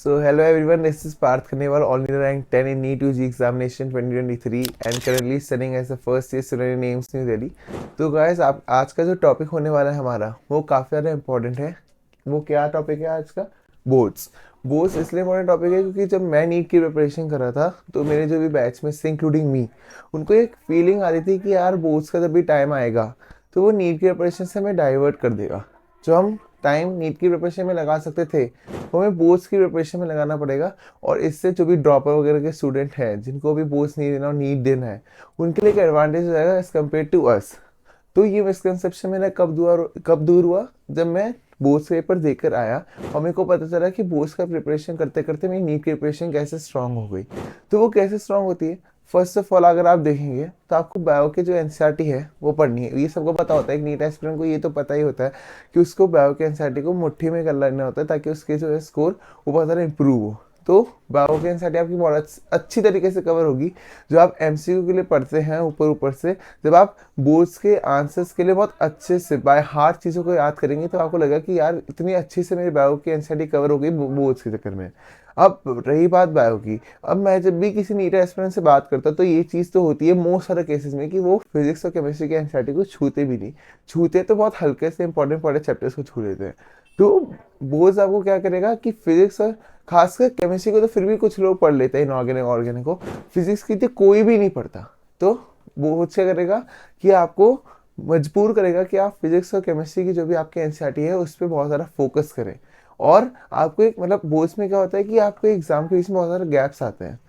So hello everyone, this is Parth Khanewal, all India rank 10 in NEET UG examination 2023 and currently studying as a first year student in AIMS New Delhi. तो guys आप आज का जो topic होने वाला है हमारा वो काफ़ी ज़्यादा इंपॉर्टेंट है। वो क्या टॉपिक है आज का? बोर्ड्स। बोर्ड्स इसलिए इंपॉर्टेंट टॉपिक है क्योंकि जब मैं नीट की प्रिपरेशन कर रहा था तो मेरे जो भी बैच में से इंक्लूडिंग मी, उनको एक फीलिंग आ रही थी कि यार बोर्ड्स का जब भी टाइम आएगा तो वो नीट की प्रिपरेशन से हमें डाइवर्ट कर देगा। जो हम टाइम नीट की प्रिपरेशन में लगा सकते थे वो हमें बोर्ड्स की प्रिपरेशन में लगाना पड़ेगा। और इससे जो भी ड्रॉपर वगैरह के स्टूडेंट हैं जिनको भी बोर्ड्स नहीं देना और नीट देना है उनके लिए एक एडवांटेज हो जाएगा एज कम्पेयर टू अस। तो ये मिसकंसेप्शन मेरा कब दूर हुआ जब मैं बोर्ड्स पेपर देकर आया और मेरे को पता चला कि बोर्ड्स का प्रिपरेशन करते करते मेरी नीट की प्रिपरेशन कैसे स्ट्रांग हो गई। तो वो कैसे स्ट्रांग होती है? फर्स्ट ऑफ ऑल अगर आप देखेंगे तो आपको बायो के जो एनसीईआरटी है वो पढ़नी है। ये सबको पता होता है, एक नीट एस्पिरेंट को ये तो पता ही होता है कि उसको बायो के एनसीईआरटी को मुट्ठी में कर लेना होता है ताकि उसके जो है स्कोर वो बहुत ज़्यादा इंप्रूव हो। तो बायो की एनसीईआरटी आपकी बहुत अच्छी तरीके से कवर होगी। जो आप एमसीक्यू के लिए पढ़ते हैं ऊपर ऊपर से, जब आप बोर्ड्स के आंसर्स के लिए बहुत अच्छे से बाय हार्ट चीज़ों को याद करेंगे तो आपको लगेगा कि यार इतनी अच्छी से मेरी बायो की एनसीईआरटी कवर हो गई बोर्ड्स के चक्कर में। अब रही बात बायो की, अब मैं जब भी किसी नीट एस्पिरेंट से बात करता तो ये चीज़ तो होती है मोस्ट सारे केसेस में कि वो फिजिक्स और केमिस्ट्री के एनसीईआरटी को छूते भी नहीं। छूते तो बहुत हल्के से इंपॉर्टेंट चैप्टर्स को छू लेते हैं। तो बोर्ड्स आपको क्या करेगा कि फिजिक्स और खासकर केमिस्ट्री को तो फिर भी कुछ लोग पढ़ लेते हैं, इनऑर्गेनिक ऑर्गेनिक को, फिजिक्स की तो कोई भी नहीं पढ़ता। तो वो क्या करेगा कि आपको मजबूर करेगा कि आप फिजिक्स और केमिस्ट्री की जो भी आपके एनसीईआरटी है उस पर बहुत ज़्यादा फोकस करें। और आपको एक मतलब बोर्ड्स में क्या होता है कि आपको एग्जाम के बीच में बहुत सारे गैप्स आते हैं,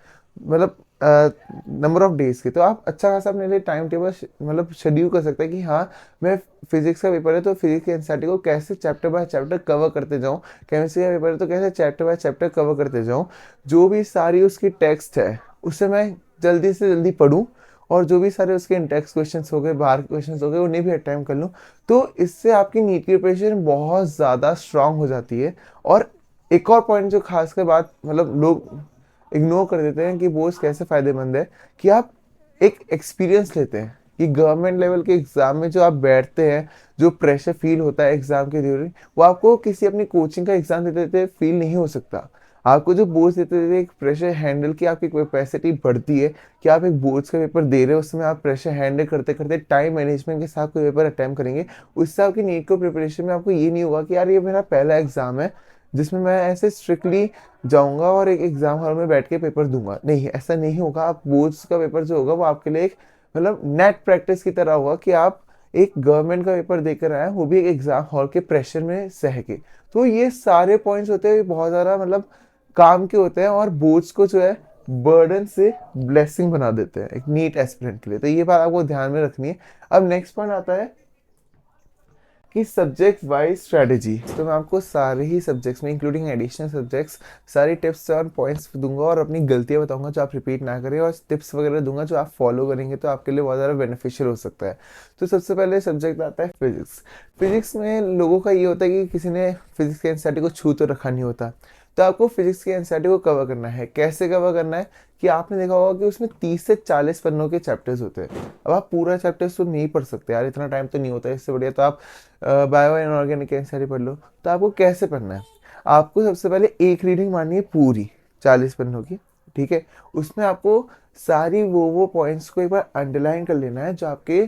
मतलब नंबर ऑफ डेज के। तो आप अच्छा खासा अपने लिए टाइम टेबल मतलब शेड्यूल कर सकते हैं कि हाँ मैं फिजिक्स का पेपर है तो फिजिक्स के एनसीईआरटी को कैसे चैप्टर बाय चैप्टर कवर करते जाऊँ, केमिस्ट्री का पेपर है तो कैसे चैप्टर बाय चैप्टर कवर करते जाऊँ, जो भी सारी उसकी टेक्स्ट है उससे मैं जल्दी से जल्दी पढूं और जो भी सारे उसके इंटेक्स क्वेश्चंस हो गए, बाहर के क्वेश्चंस हो गए, उन्हें भी अटेम्प्ट कर लूँ। तो इससे आपकी नीट की प्रिपरेशन बहुत ज़्यादा स्ट्रांग हो जाती है। और एक और पॉइंट जो खासकर बात मतलब लोग इग्नोर कर देते हैं कि बोर्ड्स कैसे फ़ायदेमंद है, कि आप एक एक्सपीरियंस लेते हैं कि गवर्नमेंट लेवल के एग्ज़ाम में जो आप बैठते हैं, जो प्रेशर फील होता है एग्ज़ाम के ड्यूरिंग, वो आपको किसी अपनी कोचिंग का एग्ज़ाम देते देते फील नहीं हो सकता। आपको जो बोर्ड्स देते देते एक प्रेशर हैंडल की आपकी कैपेसिटी बढ़ती है कि आप एक बोर्ड्स का पेपर दे रहे हो, उसमें आप प्रेशर हैंडल करते करते टाइम मैनेजमेंट के साथ कोई पेपर अटैम्प्ट करेंगे। उससे आपकी नीट को प्रिपरेशन में आपको ये नहीं होगा कि यार ये मेरा पहला एग्ज़ाम है जिसमें मैं ऐसे स्ट्रिक्टली जाऊंगा और एक एग्जाम हॉल में बैठ के पेपर दूंगा। नहीं, ऐसा नहीं होगा। आप बोर्ड्स का पेपर जो होगा वो आपके लिए एक मतलब नेट प्रैक्टिस की तरह होगा कि आप एक गवर्नमेंट का पेपर देकर आए, वो भी एक एग्जाम हॉल के प्रेशर में सह के। तो ये सारे पॉइंट्स होते हैं बहुत ज़्यादा मतलब काम के होते हैं और बोर्ड्स को जो है बर्डन से ब्लेसिंग बना देते हैं एक नीट एस्पिरेंट के लिए। तो ये बात आपको ध्यान में रखनी है। अब नेक्स्ट पॉइंट आता है कि सब्जेक्ट वाइज स्ट्रेटेजी। तो मैं आपको सारे ही सब्जेक्ट्स में इंक्लूडिंग एडिशनल सब्जेक्ट्स सारी टिप्स और पॉइंट्स दूंगा और अपनी गलतियां बताऊंगा जो आप रिपीट ना करें, और टिप्स वगैरह दूंगा जो आप फॉलो करेंगे तो आपके लिए बहुत ज़्यादा बेनिफिशियल हो सकता है। तो सबसे पहले सब्जेक्ट आता है फिजिक्स। फिजिक्स में लोगों का ये होता है कि किसी ने फिजिक्स के एनसीईआरटी को छू तो रखा नहीं होता। तो आपको फिजिक्स के एनसीईआरटी को कवर करना है। कैसे कवर करना है कि आपने देखा होगा कि उसमें 30 से 40 पन्नों के चैप्टर्स होते हैं। अब आप पूरा चैप्टर्स तो नहीं पढ़ सकते यार, इतना टाइम तो नहीं होता है। इससे बढ़िया तो आप बायो एंड ऑर्गेनिक एनसीईआरटी पढ़ लो। तो आपको कैसे पढ़ना है? आपको सबसे पहले एक रीडिंग मारनी है पूरी 40 पन्नों की, ठीक है। उसमें आपको सारी वो पॉइंट्स को एक बार अंडरलाइन कर लेना है जो आपके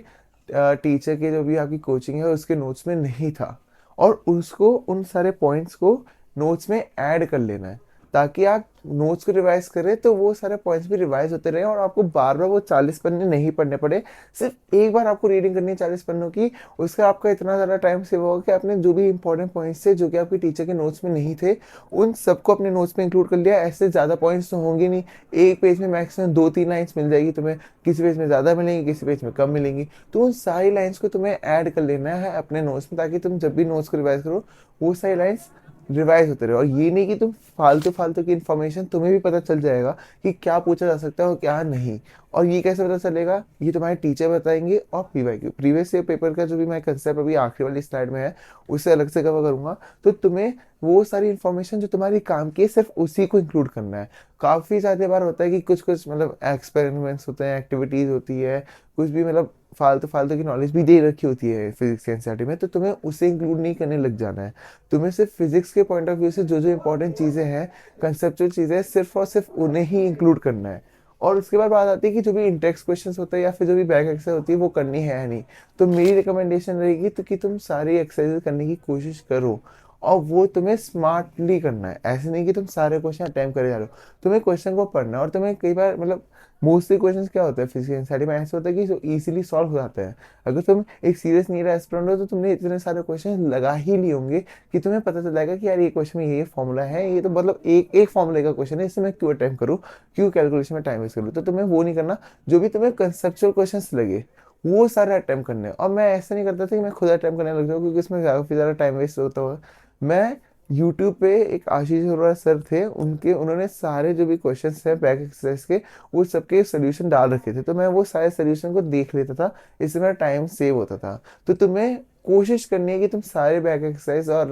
टीचर के जो भी आपकी कोचिंग है उसके नोट्स में नहीं था, और उसको उन सारे पॉइंट्स को नोट्स में ऐड कर लेना है ताकि आप नोट्स को रिवाइज करें तो वो सारे पॉइंट्स भी रिवाइज होते रहे और आपको बार बार वो 40 पन्ने नहीं पढ़ने पड़े। सिर्फ एक बार आपको रीडिंग करनी है 40 पन्नों की, उसका आपका इतना ज़्यादा टाइम सेव होगा कि आपने जो भी इंपॉर्टेंट पॉइंट्स थे जो कि आपके टीचर के नोट्स में नहीं थे उन सबको अपने नोट्स में इंक्लूड कर लिया। ऐसे ज़्यादा पॉइंट्स तो होंगे नहीं, एक पेज में मैक्सिमम 2-3 लाइन्स मिल जाएगी तुम्हें, किसी पेज में ज़्यादा मिलेंगी किसी पेज में कम मिलेंगी। तो उन सारी लाइन्स को तुम्हें ऐड कर लेना है अपने नोट्स में ताकि तुम जब भी नोट्स को रिवाइज करो वो सारी लाइन्स रिवाइज होते रहे। और ये नहीं कि तुम फालतू फालतू की इन्फॉर्मेशन, तुम्हें भी पता चल जाएगा कि क्या पूछा जा सकता है और क्या नहीं। और ये कैसे पता चलेगा? ये तुम्हारे टीचर बताएंगे और पीवाईक्यू प्रीवियस ईयर पेपर का जो भी मैं कंसेप्ट अभी आखिरी वाली स्लाइड में है उससे अलग से कवर करूंगा। तो तुम्हें वो सारी इन्फॉर्मेशन जो तुम्हारी काम की है सिर्फ उसी को इंक्लूड करना है। काफ़ी ज़्यादा बार होता है कि कुछ कुछ मतलब एक्सपेरिमेंट्स होते हैं, एक्टिविटीज़ होती है, कुछ भी मतलब फालतू फालतू की नॉलेज भी दे रखी होती है फिजिक्स के एनसीईआरटी में, तो तुम्हें उसे इंक्लूड नहीं करने लग जाना है। तुम्हें सिर्फ फिजिक्स के पॉइंट ऑफ व्यू से जो जो इंपॉर्टेंट चीज़ें हैं, कंसेप्चुअल चीज़ें, सिर्फ और सिर्फ उन्हें ही इंक्लूड करना है। और उसके बाद बात आती है कि जो भी इंटेक्स क्वेश्चंस होते हैं या फिर जो भी बैक एक्सरसाइज होती है वो करनी है या नहीं। तो मेरी रिकमेंडेशन रहेगी तो कि तुम सारी एक्सरसाइज करने की कोशिश करो, और वो तुम्हें स्मार्टली करना है। ऐसे नहीं कि तुम सारे क्वेश्चन अटेम्प्ट करे जा रहे हो, तुम्हें क्वेश्चन को पढ़ना है। और तुम्हें कई बार मतलब मोस्टली क्वेश्चंस क्या होता है फिजिक्स एनसीईआरटी में, ऐसा होता है कि जो इजीली सॉल्व हो जाता है। अगर तुम एक सीरियस नीट एस्पिरेंट हो तो तुमने इतने सारे क्वेश्चन लगा ही लिए होंगे कि तुम्हें पता चल जाएगा कि यार ये क्वेश्चन में ये फॉर्मूला है, ये तो मतलब एक एक फॉर्मूले का क्वेश्चन है, इससे मैं क्यों अटेम्प्ट करूँ, क्यों कैलकुलेशन में टाइम वेस्ट करूँ। तो तुम्हें वो नहीं करना। जो भी तुम्हें कंसेप्चुअल क्वेश्चन लगे वो सारे अटेम्प्ट करने हैं। और मैं ऐसा नहीं करता था कि मैं खुद अटेम्प्ट करने लग जाऊँ, क्योंकि इसमें काफ़ी ज़्यादा टाइम वेस्ट होता हुआ। मैं यूट्यूब पे एक आशीष अरोड़ा सर थे, उनके उन्होंने सारे जो भी क्वेश्चंस हैं बैक एक्सरसाइज के, वो सबके सोल्यूशन डाल रखे थे, तो मैं वो सारे सोल्यूशन को देख लेता था। इससे मेरा टाइम सेव होता था। तो तुम्हें कोशिश करनी है कि तुम सारे बैक एक्सरसाइज और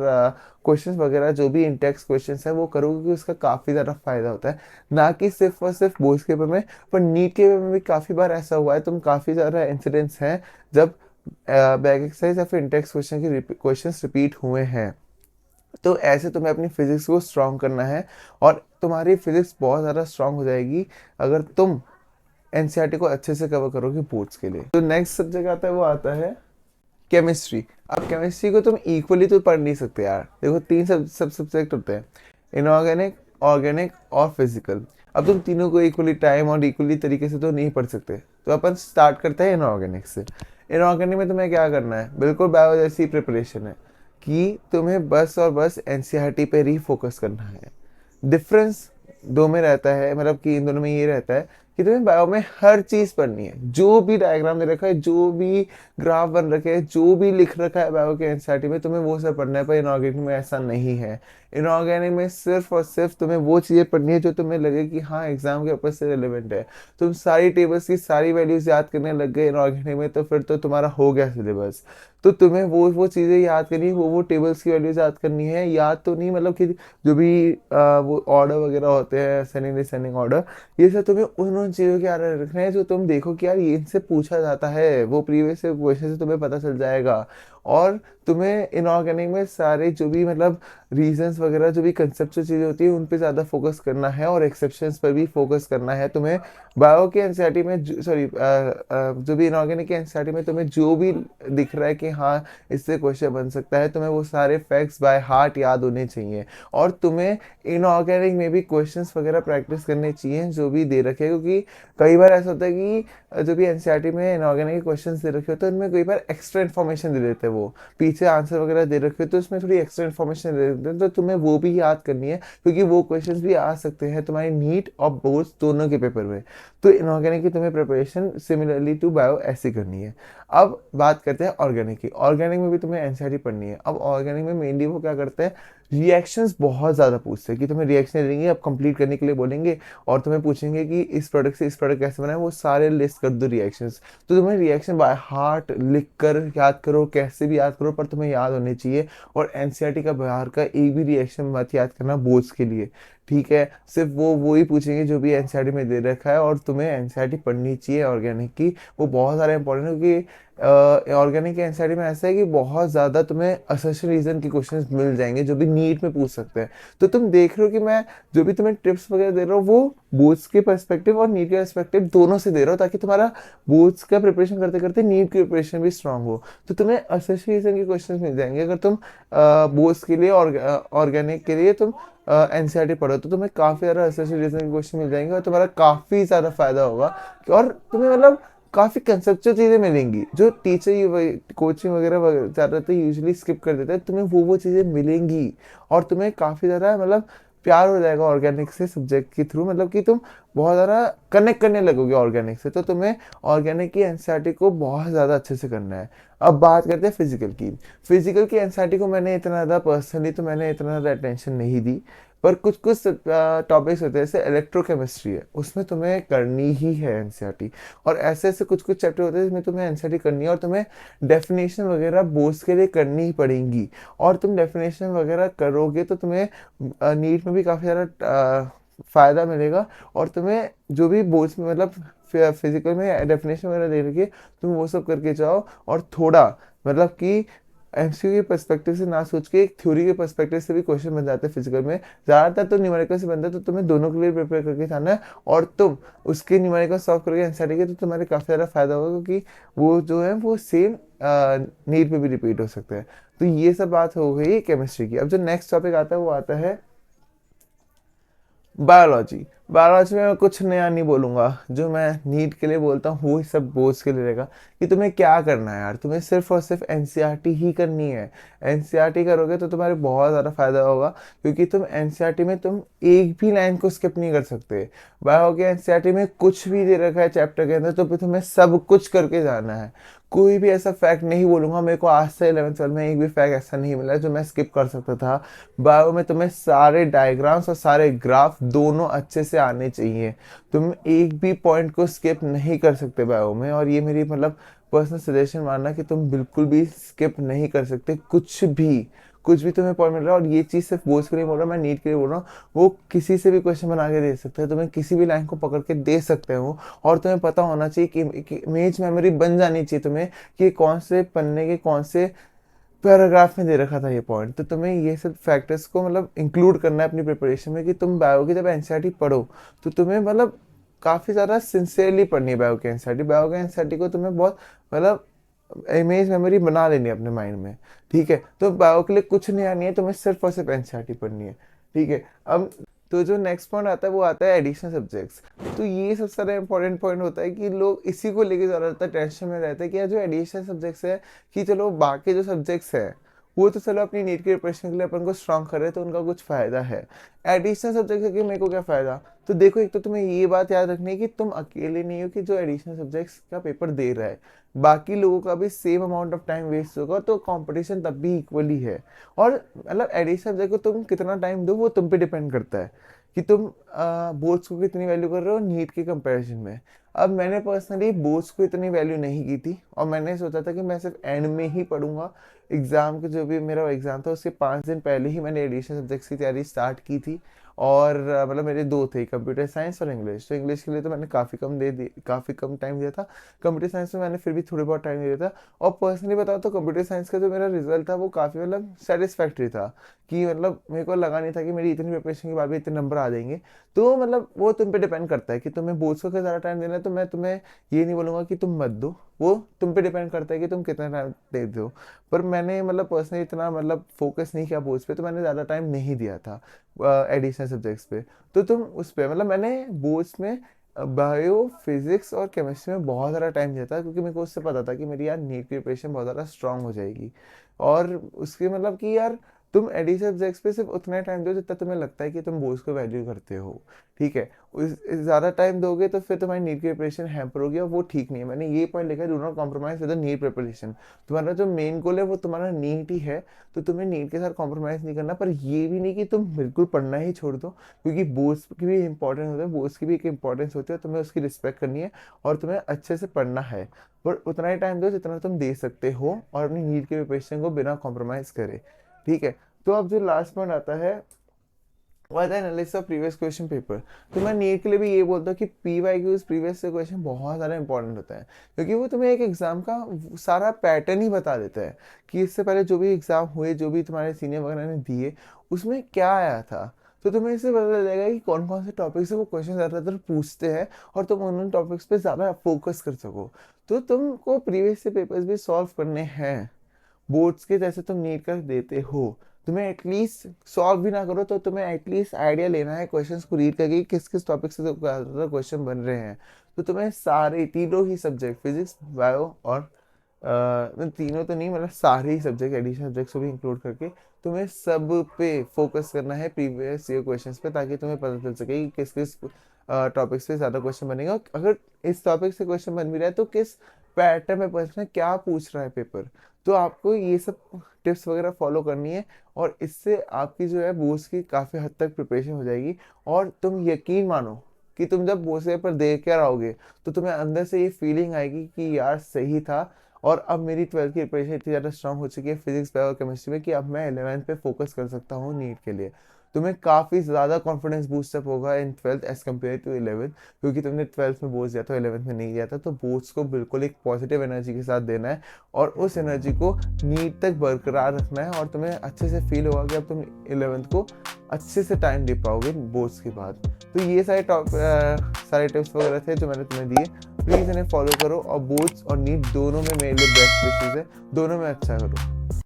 क्वेश्चंस वगैरह जो भी इंटेक्स क्वेश्चंस है वो करोगे, क्योंकि उसका काफ़ी ज़्यादा फायदा होता है। ना कि सिर्फ और सिर्फ बोर्ड्स के पेपर में, पर नीट के पेपर में भी काफ़ी बार ऐसा हुआ है, तुम काफ़ी ज़्यादा इंसिडेंट्स हैं जब बैक एक्सरसाइज या फिर इंटेक्स क्वेश्चंस रिपीट हुए हैं। तो ऐसे तुम्हें अपनी फिजिक्स को स्ट्रॉन्ग करना है, और तुम्हारी फिजिक्स बहुत ज़्यादा स्ट्रॉन्ग हो जाएगी अगर तुम एनसीईआरटी को अच्छे से कवर करोगे बोर्ड्स के लिए। तो नेक्स्ट सब्जेक्ट आता है, वो आता है केमिस्ट्री। अब केमिस्ट्री को तुम इक्वली तो पढ़ नहीं सकते यार। देखो तीन सब सब्जेक्ट होते हैं, इनऑर्गेनिक, ऑर्गेनिक और फिजिकल। अब तुम तीनों को इक्वली टाइम और इक्वली तरीके से तो नहीं पढ़ सकते। तो अपन स्टार्ट करते हैं इनऑर्गेनिक से। इनऑर्गेनिक में तुम्हें क्या करना है, बिल्कुल बायो जैसी प्रिपरेशन है कि तुम्हें बस और बस एनसीईआरटी पे ही फोकस करना है। डिफरेंस दो में रहता है, मतलब कि इन दोनों में ये रहता है कि तुम्हें बायो में हर चीज पढ़नी है। जो भी डायग्राम दे रखा है, जो भी ग्राफ बन रखे हैं, जो भी लिख रखा है बायो के एनसीईआरटी में, तुम्हें वो सब पढ़ना है। पर इनऑर्गेनिक में ऐसा नहीं है। इनऑर्गेनिक में सिर्फ और सिर्फ तुम्हें वो चीजें पढ़नी है जो तुम्हें लगे कि हाँ एग्जाम के ऊपर से रिलेवेंट है। तुम सारी टेबल्स की सारी वैल्यूज याद करने लग गए इनऑर्गेनिक में, तो फिर तो तुम्हारा हो गया सिलेबस। तो तुम्हें वो चीज़ें याद करनी है, वो टेबल्स की वैल्यूज याद करनी है। याद तो नहीं मतलब कि जो भी वो ऑर्डर वगैरह होते हैं, असेंडिंग डिसेंडिंग ऑर्डर, ये सब तुम्हें उन चीज़ों के याद रखना है जो तुम देखो कि यार ये इनसे पूछा जाता है, वो प्रीवियस क्वेश्चन से तुम्हें पता चल जाएगा। और तुम्हें इनऑर्गेनिक में सारे जो भी मतलब रीजंस वगैरह, जो भी कंसेप्चुअल चीज़ें होती है, उन पे ज़्यादा फोकस करना है, और एक्सेप्शंस पर भी फोकस करना है। तुम्हें बायो के एनसीईआरटी में सॉरी जो भी इनऑर्गेनिक के एनसीईआरटी में तुम्हें जो भी दिख रहा है कि हाँ इससे क्वेश्चन बन सकता है, तुम्हें वो सारे फैक्ट्स बाय हार्ट याद होने चाहिए। और तुम्हें इनऑर्गेनिक में भी क्वेश्चंस वगैरह प्रैक्टिस करने चाहिए जो भी दे रखे हैं, क्योंकि कई बार ऐसा होता है कि जो भी एनसीईआरटी में इनऑर्गेनिक क्वेश्चंस दे रखे होते हैं उनमें कई बार एक्स्ट्रा इन्फॉर्मेशन दे देते हैं, वो पीछे आंसर वगैरह दे रखे हो तो उसमें थोड़ी एक्स्ट्रा इन्फॉर्मेशन दे देते हैं। तो तुम्हें वो भी याद करनी है, क्योंकि वो क्वेश्चंस भी आ सकते हैं तुम्हारी नीट और बोर्ड्स दोनों के पेपर में। तो इनऑर्गेनिक की तुम्हें प्रिपरेशन सिमिलरली टू बायो ऐसी करनी है। अब बात करते हैं ऑर्गेनिक की। ऑर्गेनिक में भी तुम्हें एनसीईआरटी पढ़नी है। अब ऑर्गेनिक में मेनली वो क्या करते हैं, रिएक्शंस बहुत ज़्यादा पूछते हैं कि तुम्हें रिएक्शन देंगे, अब कंप्लीट करने के लिए बोलेंगे, और तुम्हें पूछेंगे कि इस प्रोडक्ट से इस प्रोडक्ट कैसे बना है, वो सारे लिस्ट कर दो रिएक्शंस। तो तुम्हें रिएक्शन बाय हार्ट लिख कर याद करो, कैसे भी याद करो, पर तुम्हें याद होने चाहिए। और एनसीईआरटी का बाहर का एक भी रिएक्शन मत याद करना बोर्ड्स के लिए, ठीक है। सिर्फ वो ही पूछेंगे जो भी एनसीईआरटी में दे रखा है, और तुम्हें एनसीईआरटी पढ़नी चाहिए ऑर्गेनिक की। वो बहुत ज़्यादा इंपॉर्टेंट है, क्योंकि ऑर्गेनिक के एनसीईआरटी में ऐसा है कि बहुत ज़्यादा तुम्हें असर्शन रीजन के क्वेश्चंस मिल जाएंगे जो भी नीट में पूछ सकते हैं। तो तुम देख रहे हो कि मैं जो भी तुम्हें टिप्स वगैरह दे रहा हूँ वो बोर्ड्स के पर्सपेक्टिव और नीट के पर्सपेक्टिव दोनों से दे रहा हूँ, ताकि तुम्हारा बोर्ड्स का प्रिपरेशन करते करते नीट की प्रिपरेशन भी स्ट्रांग हो। तो तुम्हें असर्शन रीजन के क्वेश्चन मिल जाएंगे अगर तुम बोर्ड्स के लिए और ऑर्गेनिक के लिए तुम एनसीईआरटी पढ़ो, तो तुम्हें काफ़ी ज़्यादा असर्शन रीजन के क्वेश्चन मिल जाएंगे, और तुम्हारा काफ़ी ज़्यादा फायदा होगा। और तुम्हें मतलब काफ़ी कंसेप्चुअल चीज़ें मिलेंगी जो टीचर कोचिंग वगैरह ज़्यादातर यूजुअली स्किप कर देते हैं। तुम्हें वो चीज़ें मिलेंगी, और तुम्हें काफ़ी ज़्यादा मतलब प्यार हो जाएगा ऑर्गेनिक से सब्जेक्ट के थ्रू, मतलब कि तुम बहुत ज़्यादा कनेक्ट करने लगोगे ऑर्गेनिक से। तो तुम्हें ऑर्गेनिक की एनसीईआरटी को बहुत ज़्यादा अच्छे से करना है। अब बात करते हैं फिजिकल की। फिजिकल की एनसीईआरटी को मैंने इतना ज़्यादा पर्सनली तो मैंने इतना ज़्यादा अटेंशन नहीं दी, पर कुछ कुछ टॉपिक्स होते हैं जैसे इलेक्ट्रोकेमिस्ट्री है, उसमें तुम्हें करनी ही है एनसीईआरटी। और ऐसे ऐसे कुछ कुछ चैप्टर होते हैं जिसमें तुम्हें एनसीईआरटी करनी है, और तुम्हें डेफिनेशन वगैरह बोर्ड्स के लिए करनी ही पड़ेंगी। और तुम डेफिनेशन वगैरह करोगे तो तुम्हें नीट में भी काफ़ी ज़्यादा फ़ायदा मिलेगा। और तुम्हें जो भी बोर्ड्स में मतलब फिजिकल में डेफिनेशन वगैरह दे रखी है, तुम वो सब करके जाओ। और थोड़ा मतलब कि एमसीक्यू के पर्सपेक्टिव से ना सोच के एक थ्योरी के पर्सपेक्टिव से भी क्वेश्चन बन जाते हैं फिजिकल में। ज़्यादातर तो न्यूमेरिकल से बनता है, तो तुम्हें दोनों के लिए प्रिपेयर करके जाना है। और तुम उसके न्यूमेरिकल सॉल्व करके एनसीईआरटी के, तो तुम्हारे काफ़ी ज़्यादा फायदा होगा, क्योंकि वो जो है वो सेम नीट पे भी रिपीट हो सकता है। तो ये सब बात हो गई केमिस्ट्री की। अब जो नेक्स्ट टॉपिक आता है वो आता है बायोलॉजी। बायोलॉजी में मैं कुछ नया नहीं बोलूंगा, जो मैं नीट के लिए बोलता हूँ वही सब बोर्ड्स के लिए रहेगा। कि तुम्हें क्या करना है यार, तुम्हें सिर्फ और सिर्फ एनसीईआरटी ही करनी है। एनसीईआरटी करोगे तो तुम्हारे बहुत ज़्यादा फायदा होगा, क्योंकि तुम एनसीईआरटी में तुम एक भी लाइन को स्किप नहीं कर सकते। बायो के एनसीईआरटी में कुछ भी दे रखा है चैप्टर के अंदर, तो फिर तुम्हें सब कुछ करके जाना है। कोई भी ऐसा फैक्ट नहीं बोलूंगा, मेरे को आज से 11th 12th में एक भी फैक्ट ऐसा नहीं मिला जो मैं स्किप कर सकता था। बायो में तुम्हें सारे डायग्राम्स और सारे ग्राफ दोनों अच्छे से आने चाहिए। तुम एक भी पॉइंट को स्किप नहीं कर सकते बायो में, और ये मेरी मतलब पर्सनल सजेशन मानना कि तुम बिल्कुल भी स्किप नहीं कर सकते कुछ भी तुम्हें पॉइंट मिल रहा है। और ये चीज़ सिर्फ बोझ के नहीं बोल रहा, मैं नीट के लिए बोल रहा हूँ। वो किसी से भी क्वेश्चन बना के दे सकते हैं, तुम्हें किसी भी लाइन को पकड़ के दे सकते हो। और तुम्हें पता होना चाहिए कि इमेज मेमोरी बन जानी चाहिए तुम्हें, कि कौन से पन्ने के कौन से पैराग्राफ में दे रखा था ये पॉइंट। तो तुम्हें ये सब फैक्टर्स को मतलब इंक्लूड करना है अपनी प्रिपरेशन में, कि तुम बायो की जब एनसीईआरटी पढ़ो तो तुम्हें मतलब काफ़ी ज़्यादा सिंसियरली पढ़नी है बायो की एनसीईआरटी। बायो के एनसीईआरटी को तुम्हें बहुत मतलब इमेज मेमोरी बना लेनी है अपने माइंड में। ठीक है, तो बायो के लिए कुछ नहीं आनी है, तुम्हें सिर्फ और सिर्फ एनसीईआरटी पढ़नी है। ठीक है। अब तो जो नेक्स्ट पॉइंट आता है वो आता है एडिशनल सब्जेक्ट्स। तो ये सबसे ज़्यादा इंपॉर्टेंट पॉइंट होता है कि लोग इसी को लेके ज़्यादातर टेंशन में रहते हैं कि यार जो एडिशनल सब्जेक्ट्स है, कि चलो बाकी जो सब्जेक्ट्स हैं वो तो चलो अपनी नीट की प्रिपरेशन के लिए अपन को स्ट्रांग कर रहे हैं, तो उनका कुछ फ़ायदा है। एडिशनल सब्जेक्ट है कि मेरे को क्या फ़ायदा। तो देखो, एक तो तुम्हें ये बात याद रखनी है कि तुम अकेले नहीं हो कि जो एडिशनल सब्जेक्ट्स का पेपर दे रहा है। बाकी लोगों का भी same amount of time waste होगा, तो कंपटीशन तब भी इक्वली है। और मतलब एडिशनल सब्जेक्ट को तुम कितना टाइम दो वो तुम पे डिपेंड करता है, कि तुम बोर्ड्स को कितनी वैल्यू कर रहे हो नीट के कंपैरिजन में। अब मैंने पर्सनली बोर्ड्स को इतनी वैल्यू नहीं की थी, और मैंने सोचा था कि मैं सिर्फ एंड में ही पढ़ूंगा। एग्ज़ाम के जो भी मेरा एग्ज़ाम था उसके 5 दिन पहले ही मैंने एडिशनल सब्जेक्ट्स की तैयारी स्टार्ट की थी। और मतलब मेरे दो थे, कंप्यूटर साइंस और इंग्लिश। तो इंग्लिश के लिए तो मैंने काफ़ी कम टाइम दिया था। कंप्यूटर साइंस में मैंने फिर भी थोड़ी बहुत टाइम दिया था। और पर्सनली बताओ तो कंप्यूटर साइंस का जो मेरा रिजल्ट था वो काफ़ी मतलब सेटिस्फैक्ट्री था, कि मतलब मेरे को लगा नहीं था कि मेरी इतनी प्रिपरेशन के बाद भी इतने नंबर आ जाएंगे। तो मतलब वो तुम पे डिपेंड करता है कि तुम्हें बोर्ड्स को ज़्यादा टाइम देना है। तो मैं तुम्हें ये नहीं बोलूँगा कि तुम मत दो, वो तुम पे डिपेंड करता है कि तुम कितना टाइम दे दो। पर मैंने मतलब पर्सनली इतना मतलब फोकस नहीं किया बोर्ड्स पे, तो मैंने ज़्यादा टाइम नहीं दिया था एडिशनल सब्जेक्ट्स पे। तो तुम उस पे मतलब मैंने बोर्ड्स में बायो फिजिक्स और केमिस्ट्री में बहुत ज़्यादा टाइम दिया था, क्योंकि मेरे को उससे पता था कि मेरी यार नीट की प्रिपरेशन बहुत ज़्यादा स्ट्रांग हो जाएगी। और उसके मतलब कि यार तुम एडिशनल सब्जेक्ट्स पे सिर्फ उतना टाइम दो जितना तुम्हें लगता है कि तुम बोर्ड्स को वैल्यू करते हो। ठीक है, उस ज़्यादा टाइम दोगे तो फिर तुम्हारी नीट की प्रिपरेशन हैम्पर होगी, और वो ठीक नहीं है। मैंने ये पॉइंट लिखा है, do not compromise with the NEET preparation. तुम्हारा जो मेन गोल है वो तुम्हारा नीट ही है, तो तुम्हें नीट के साथ कॉम्प्रोमाइज़ नहीं करना। पर ये भी नहीं कि तुम बिल्कुल पढ़ना ही छोड़ दो, क्योंकि बोर्ड्स की भी इंपॉर्टेंट होता है, बोर्ड्स की भी एक इंपॉर्टेंस होती है, तुम्हें उसकी रिस्पेक्ट करनी है और तुम्हें अच्छे से पढ़ना है। पर उतना ही टाइम दो जितना तुम दे सकते हो, और अपनी नीट की प्रिपरेशन को बिना कॉम्प्रोमाइज़ करे। ठीक है। तो अब जो लास्ट पॉइंट आता है वो आता है analysis of previous question paper. तो मैं नीट के लिए भी ये बोलता हूँ कि PYQs प्रीवियस से क्वेश्चन बहुत ज़्यादा इंपॉर्टेंट होता है, क्योंकि वो तुम्हें एक एग्जाम का सारा पैटर्न ही बता देता है कि इससे पहले जो भी एग्जाम हुए, जो भी तुम्हारे सीनियर वगैरह ने दिए, उसमें क्या आया था। तो तुम्हें इससे पता चल जाएगा कि कौन कौन से टॉपिक से वो क्वेश्चन ज़्यादातर पूछते हैं, और तुम उन टॉपिक्स पे ज़्यादा फोकस कर सको। तो तुमको प्रीवियस से पेपर्स भी सॉल्व करने हैं, बोर्ड्स के जैसे तुम नीट का देते हो। तुम्हें एटलीस्ट सॉल्व भी ना करो तो तुम्हें एटलीस्ट आइडिया लेना है क्वेश्चंस को रीड करके, किस किस टॉपिक से ज़्यादातर क्वेश्चन बन रहे हैं। तो तुम्हें सारे तीनों ही सब्जेक्ट फिजिक्स बायो और तीनों तो नहीं, मतलब सारे ही सब्जेक्ट एडिशनल सब्जेक्ट्स को भी इंक्लूड करके तुम्हें सब पे फोकस करना है प्रीवियस ईयर क्वेश्चंस पे, ताकि तुम्हें पता चल सके कि किस किस टॉपिक्स पे ज़्यादा क्वेश्चन बनेगा। और अगर इस टॉपिक से क्वेश्चन बन भी रहा है तो किस पैटर्न में प्रश्न है, क्या पूछ रहा है पेपर। तो आपको ये सब टिप्स वगैरह फॉलो करनी है, और इससे आपकी जो है बोर्ड्स की काफ़ी हद तक प्रिपरेशन हो जाएगी। और तुम यकीन मानो कि तुम जब बोर्ड्स पेपर दे कर आओगे तो तुम्हें अंदर से ये फीलिंग आएगी कि यार सही था, और अब मेरी 12th की प्रिपरेशन इतनी ज़्यादा स्ट्रांग हो चुकी है फिजिक्स बायो और केमिस्ट्री में, कि अब मैं 11th पे फोकस कर सकता हूँ नीट के लिए। तुम्हें काफ़ी ज़्यादा कॉन्फिडेंस बूस्टअप होगा इन 12th as compare to 11th, क्योंकि तुमने 12th में बोर्ड्स दिया था, 11th में नहीं दिया था। तो बोर्ड्स को बिल्कुल एक पॉजिटिव एनर्जी के साथ देना है और उस एनर्जी को नीट तक बरकरार रखना है, और तुम्हें अच्छे से फील होगा कि अब तुम 11th को अच्छे से टाइम दे पाओगे बोर्ड्स के बाद। तो ये सारे टिप्स वगैरह थे जो मैंने तुम्हें दिए, प्लीज़ इन्हें फॉलो करो और बोर्ड्स और नीट दोनों में मेरे लिए बेस्ट विशेज़ है, दोनों में अच्छा करो।